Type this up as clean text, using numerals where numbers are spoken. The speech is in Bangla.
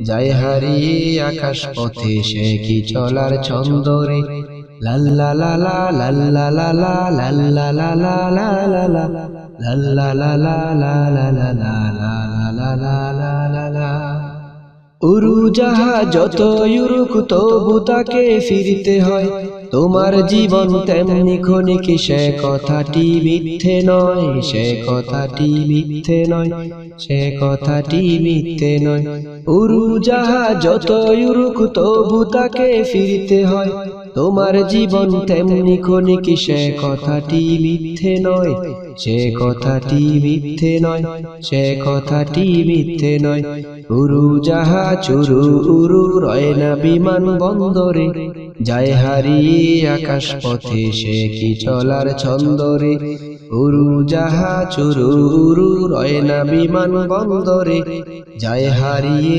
যায় হারিয়ে আকাশ পথে সে কি চলার ছন্দরে লাল্লা লালা লাল্লা লালা লাল্লা লালা লালা লাল্লা লালা লালা লালা। উড়োজাহাজ যত উড়ুক তবু তাকে ফিরতে হয়, তোমার জীবন তেমনি ক্ষণিক, সে কথাটি মিথ্যে নয়, সে কথাটি মিথ্যে নয়, সে কথাটি মিথ্যে নয়। উড়োজাহাজ যত উড়ুক তবু তাকে ফিরতে হয়, তোমার জীবন তেমনি ক্ষণিক, সে কথাটি মিথ্যে নয়, সে কথাটি মিথ্যে নয়, সে কথাটি মিথ্যে নয়। উড়োজাহাজ উড়ু উড়ু রয় না বিমান বন্দরে, যায় হারিয়ে আকাশ পথে সে কি চলার ছন্দরে। উড়োজাহাজ উড়ু উড়ু রয় না বিমান বন্দরে, যায় হারিয়ে